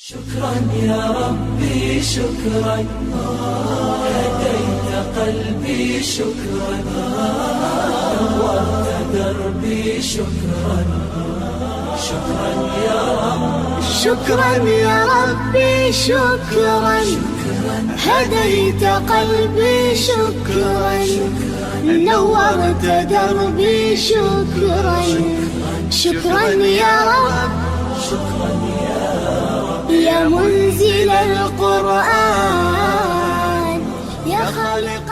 شكرا يا ربي شكرا هديت قلبي شكرا نورت دربي شكرا شكرا يا رب شكرا يا ربي شكرا هديت قلبي شكرا نورت دربي شكرا شكرا يا رب شكرا يا منزل القرآن يا خالق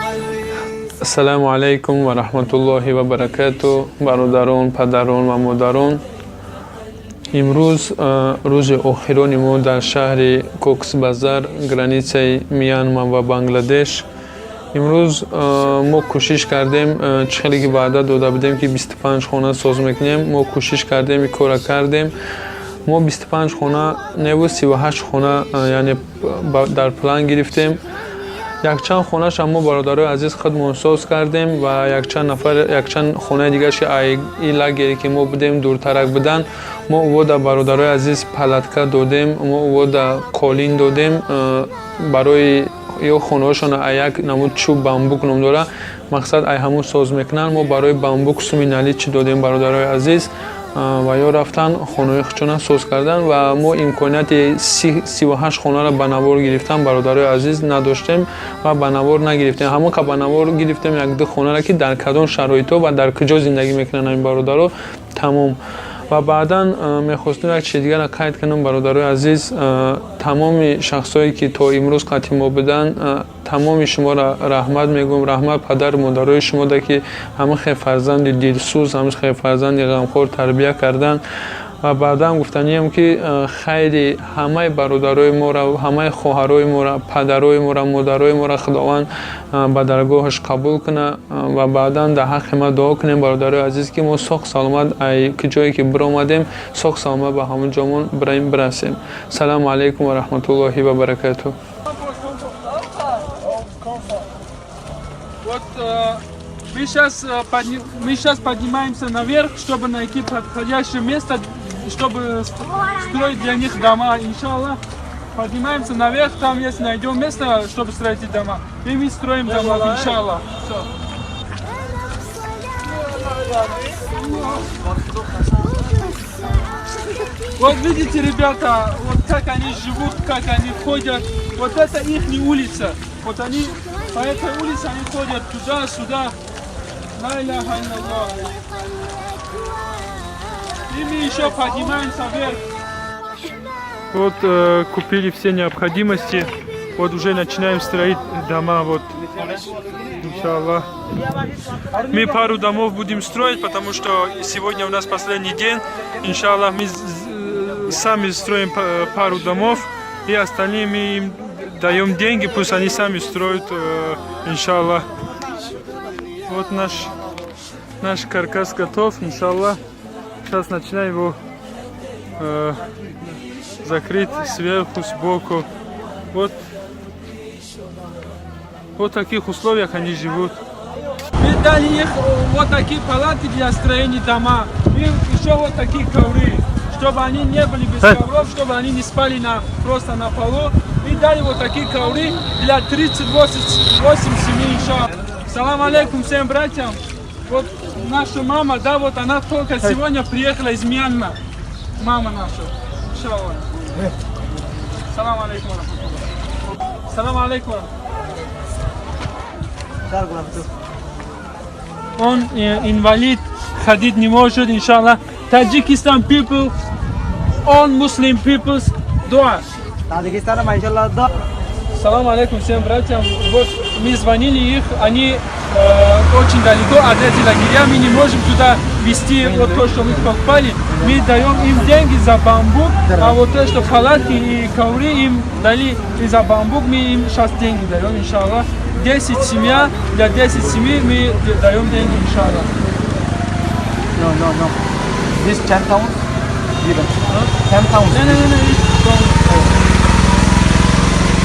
السلام علیکم و رحمت الله و برکاته. برادران، پدران و مادران، امروز روز آخرین ما در شهر کوکس بازار گرانیسه میانمار و بنگلادش. امروز ما کوشش کردیم چخیلی که وعده داده بودیم که 25 خانه ساز میکنیم. ما کوشش کردیم این کار کردیم. ما 25 خانه نه 38 خانه یعنی در پلان گرفتیم. یک چند خانه شما برادرای عزیز خودمون ساز کردیم و یک چند خانه دیگه ای لگری که ما بودیم دورترک بدن ما او در برادرای عزیز پلاتکا دادیم. ما او در قالین دادیم برای یا خانه هاشون یک نمود چوب بامبوک نام داره. مقصد ای همون ساز میکنن. ما برای بامبوک سومینالی چی دادیم برادرای عزیز و یا رفتن خانه خودشون ساز کردن و ما امکانیت 38 خانه را به نوار گرفتن برادرای عزیز نداشتیم و به نوار نگرفتیم. همون که به نوار گرفتیم یک دو خانه را که در کدام شرایط و در کجا زندگی میکنن این برادرها تمام. و بعدا میخواستم یک چیز دیگر را قید کنم برادرای عزیز، تمام شخصایی که تا امروز قطعی ما بدن تمام شما را رحمت میگم. رحمت پدر مادرای شما ده که همه خیلی فرزند دلسوز، همه خیلی فرزند غمخوار تربیت کردن. و بعدا هم گفتنیم که خیلی همه برادرای ما را، همه خواهرای ما را، پدرای ما را، مادرای ما را خداوند به درگاهش قبول کنه و بعدا در حق ما دعا کنیم برادرای عزیز که ما ساخت سلامت ای که جایی که برآمدیم ساخت سلامت به همون جامون برسیم. سلام علیکم و رحمت الله و برکاته. Мы сейчас поднимаемся наверх, чтобы найти подходящее место, чтобы строить для них дома, иншаллах. Поднимаемся наверх, там если найдем место, чтобы строить эти дома. И мы строим дома, иншаллах. Все. Вот видите, ребята, вот как они живут, как они ходят. Вот это их улица. Вот они по этой улице они ходят туда-сюда. لا إله إلا الله. И мы еще поднимаемся вверх. Вот купили все необходимости. Вот уже начинаем строить дома. Вот, иншаллах. Мы пару домов будем строить, потому что сегодня у нас последний день. Иншаллах, мы сами строим пару домов. И остальные мы им даем деньги, пусть они сами строят, иншаллах. Вот наш каркас готов, иншаллах. Сейчас начинаем его закрыть сверху, сбоку. Вот в таких условиях они живут. Мы дали их вот такие палаты для строения дома. И еще вот такие ковры, чтобы они не были без ковров, чтобы они не спали просто на полу. И дали вот такие ковры для 38 семей, иншаллах. Салам алейкум всем братьям. Вот наша мама, да, вот она только сегодня приехала из Мьянмы. Мама наша. Иншаллах. Салам алейкум. Салам алейкум. Он инвалид, ходить не может, иншаллах. Таджикистан people, all Muslim peoples, дуа. Таджикистан, иншаллах, да. Салам алейкум всем братьям. Вот мы звонили их, они очень далеко от этих лагеря, мы не можем туда везти вот то, что мы покупали. Мы даем им деньги за бамбук, а вот то, что палатки и ковры им дали и за бамбук, мы им сейчас деньги даем, иншаллах. 10 семья, для 10 семей мы даем деньги, иншаллах. No. This 10,000? 10,000? No.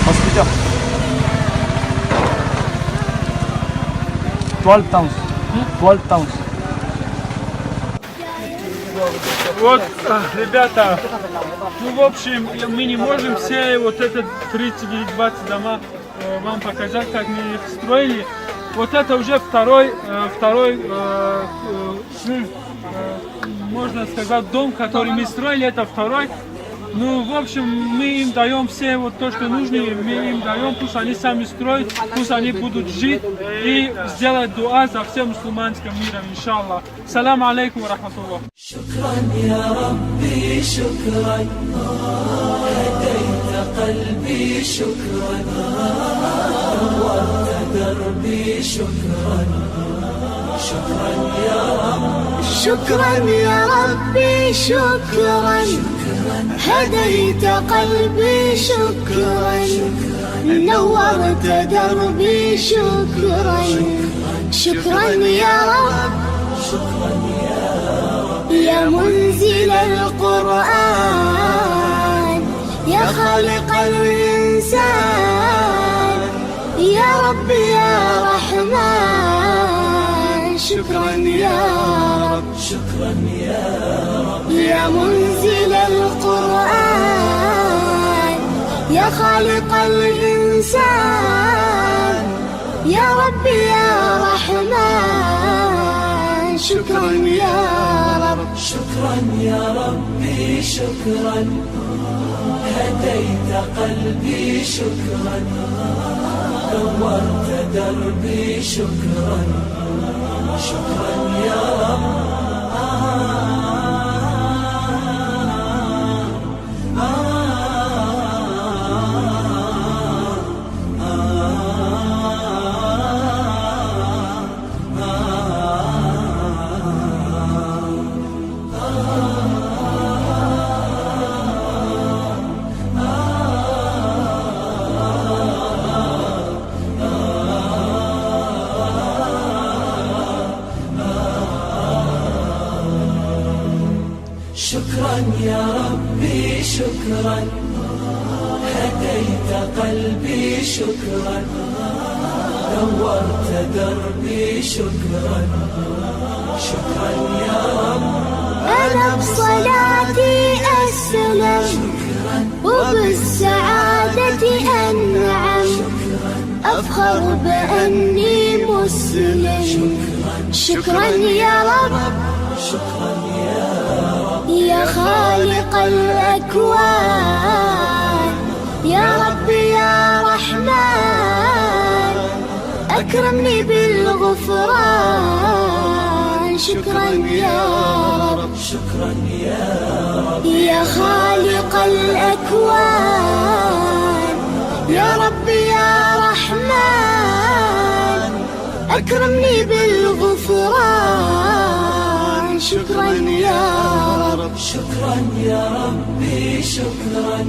Hospital. 12 towns. 12 towns. Вот, ребята, ну, в общем, мы не можем все вот это 30 или 20 дома вам показать, как мы их строили. Вот это уже второй можно сказать, дом, который мы строили, это второй. Ну, в общем, мы им даем все вот то, что нужно, мы им даем, пусть они сами строят, пусть они будут жить и сделать дуа за всем мусульманским миром, иншаллах. Салам алейкум ва рахматуллах. شكرا يا ربي شكرا هديت قلبي شكرا نورت دربي شكرا شكرا يا رب شكرا يا ربي شكرا هديت قلبي شكرا نورت دربي شكرا شكرا يا رب يا منزل القرآن يا خالق الإنسان يا رب يا رحمن شكرا يا رب شكرا يا رب يا منزل القرآن يا خالق الإنسان يا رب يا رحمن شكرا يا رب شكرا يا ربي شكرا هديت قلبي شكرا نورت دربي شكرا شكرا يا رب شكرا يا ربي شكرا هديت قلبي شكرا نورت دربي شكرا شكرا يا رب أنا بصلاتي أسلم وبالسعادة أنعم أفخر بأني مسلم شكرا يا رب شكرا يا رب يا خالق الأكوان يا رب يا رحمن أكرمني بالغفران شكرا يا رب شكرا يا رب يا خالق الأكوان يا رب يا رحمن أكرمني بالغفران شكرا يا رب شكرا يا ربي شكرا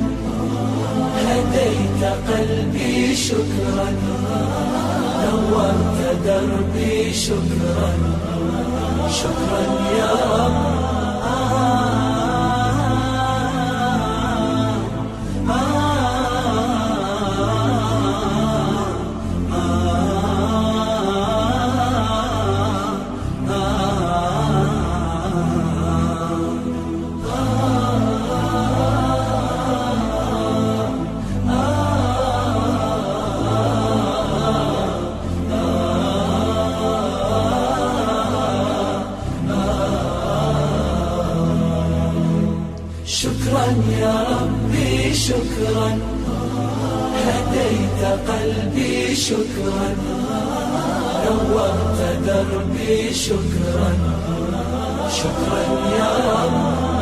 هديت قلبي شكرا نورت دربي شكرا شكرا يا رب شكرا يا ربي شكرا هديت قلبي شكرا نورت دربي شكرا شكرا يا رب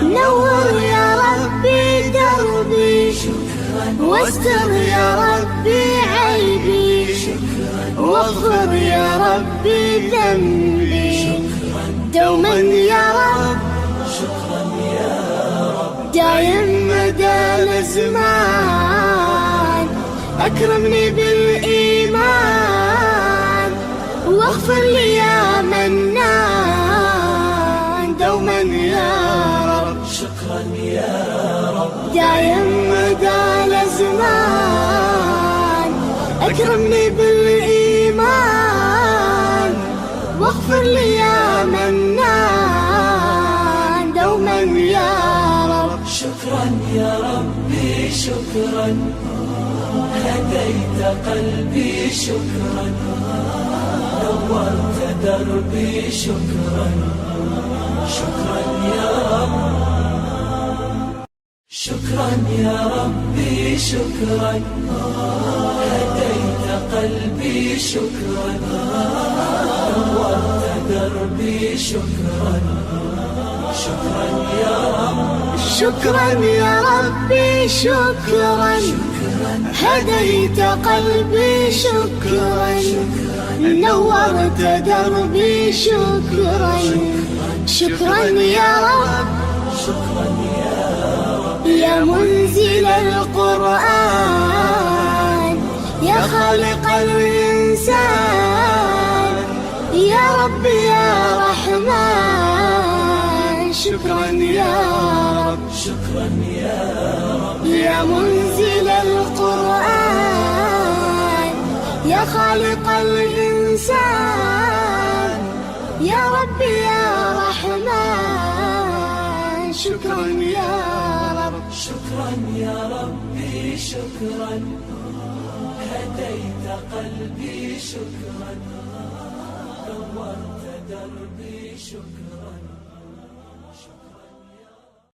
نور يا ربي دربي واستر يا ربي عيبي واغفر يا ربي ذنبي دوما يا رب دايم مدى الازمان اكرمني بالايمان واغفر لي يا منان دوما يا رب شكرا يا رب دايم مدى الازمان اكرمني بالايمان واغفر لي يا منان دوما يا شكرا يا ربي شكرا هديت قلبي شكرا نورت دربي شكرا شكرا يا رب شكرا يا ربي شكرا هديت قلبي شكرا نورت دربي شكرا شكرا يا رب شكرا يا ربي شكرا هديت قلبي شكرا نورت دربي شكرا شكرا يا رب يا منزل القرآن يا خالق الإنسان يا رب يا رحمن شكرا يا رب شكرا يا رب يا منزل القرآن يا خالق الإنسان يا رب يا رحمن شكرا يا رب شكرا يا ربي شكرا هديت قلبي شكرا نورت دربي شكرا